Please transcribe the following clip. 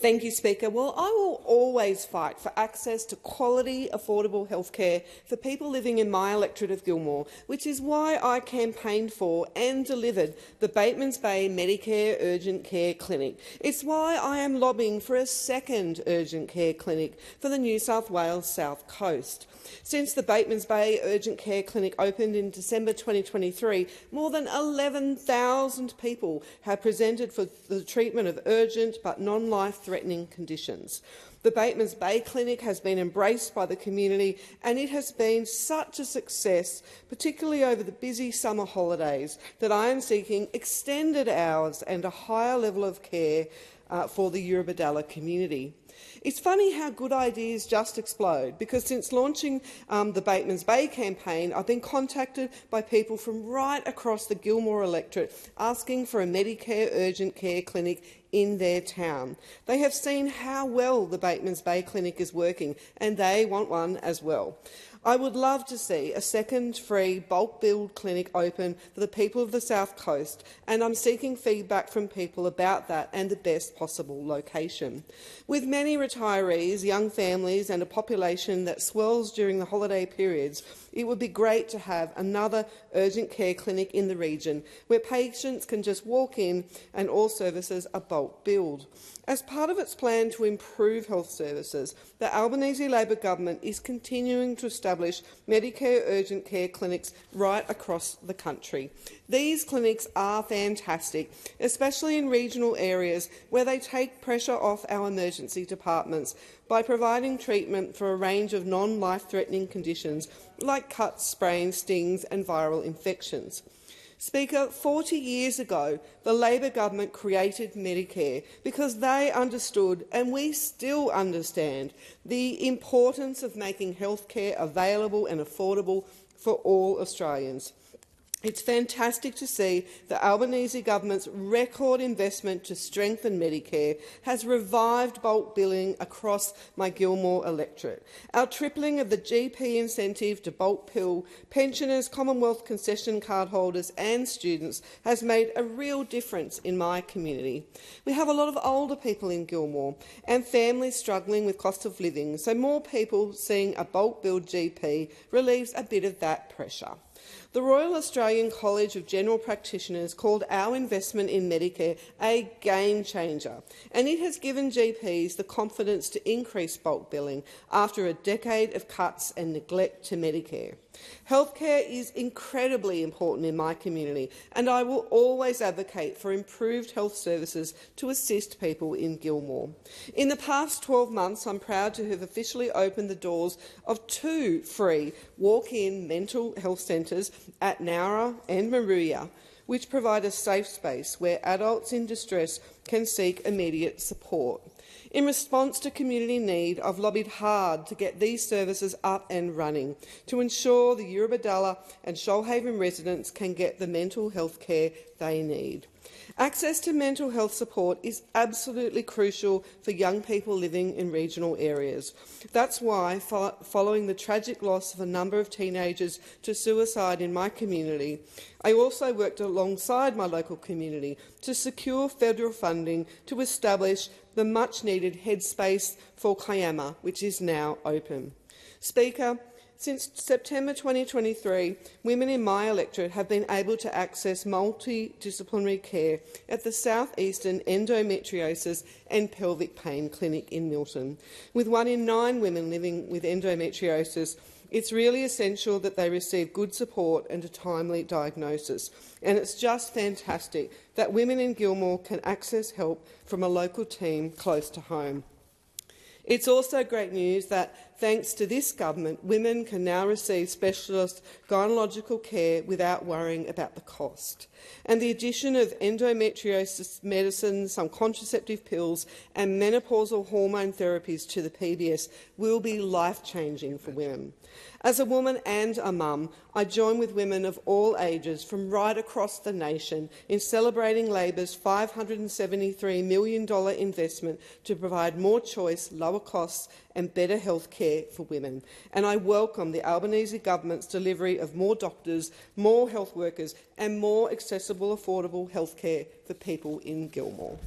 Thank you, Speaker. Well, I will always fight for access to quality, affordable healthcare for people living in my electorate of Gilmore, which is why I campaigned for and delivered the Batemans Bay Medicare Urgent Care Clinic. It's why I am lobbying for a second urgent care clinic for the New South Wales South Coast. Since the Batemans Bay Urgent Care Clinic opened in December 2023, more than 11,000 people have presented for the treatment of urgent but non-life-threatening conditions. The Batemans Bay Clinic has been embraced by the community, and it has been such a success, particularly over the busy summer holidays, that I am seeking extended hours and a higher level of care for the Eurobodalla community. It's funny how good ideas just explode, because since launching the Batemans Bay campaign, I've been contacted by people from right across the Gilmore electorate asking for a Medicare urgent care clinic in their town. They have seen how well the Batemans Bay Clinic is working, and they want one as well. I would love to see a second free bulk billed clinic open for the people of the South Coast, and I'm seeking feedback from people about that and the best possible location. With many retirees, young families and a population that swells during the holiday periods, it would be great to have another urgent care clinic in the region where patients can just walk in and all services are bulk billed. As part of its plan to improve health services, the Albanese Labor government is continuing to establish Medicare urgent care clinics right across the country. These clinics are fantastic, especially in regional areas where they take pressure off our emergency departments by providing treatment for a range of non-life-threatening conditions like cuts, sprains, stings and viral infections. Speaker, 40 years ago, the Labor government created Medicare because they understood, and we still understand, the importance of making healthcare available and affordable for all Australians. It's fantastic to see the Albanese government's record investment to strengthen Medicare has revived bulk billing across my Gilmore electorate. Our tripling of the GP incentive to bulk bill pensioners, Commonwealth concession card holders and students has made a real difference in my community. We have a lot of older people in Gilmore and families struggling with cost of living, so more people seeing a bulk billed GP relieves a bit of that pressure. The Royal Australian College of General Practitioners called our investment in Medicare a game changer, and it has given GPs the confidence to increase bulk billing after a decade of cuts and neglect to Medicare. Healthcare is incredibly important in my community, and I will always advocate for improved health services to assist people in Gilmore. In the past 12 months, I'm proud to have officially opened the doors of 2 free walk-in mental health centres at Nowra and Maruya, which provide a safe space where adults in distress can seek immediate support. In response to community need, I've lobbied hard to get these services up and running to ensure the Eurobodalla and Shoalhaven residents can get the mental health care they need. Access to mental health support is absolutely crucial for young people living in regional areas. That's why, following the tragic loss of a number of teenagers to suicide in my community, I also worked alongside my local community to secure federal funding to establish the much-needed headspace for Kiama, which is now open. Speaker, since September 2023, women in my electorate have been able to access multidisciplinary care at the South Eastern Endometriosis and Pelvic Pain Clinic in Milton. With 1 in 9 women living with endometriosis, it's really essential that they receive good support and a timely diagnosis. And it's just fantastic that women in Gilmore can access help from a local team close to home. It's also great news that, thanks to this government, women can now receive specialist gynecological care without worrying about the cost. And the addition of endometriosis medicine, some contraceptive pills and menopausal hormone therapies to the PBS will be life-changing for women. As a woman and a mum, I join with women of all ages from right across the nation in celebrating Labor's $573 million investment to provide more choice, lower costs and better health care for women. And I welcome the Albanese government's delivery of more doctors, more health workers and more accessible, affordable health care for people in Gilmore.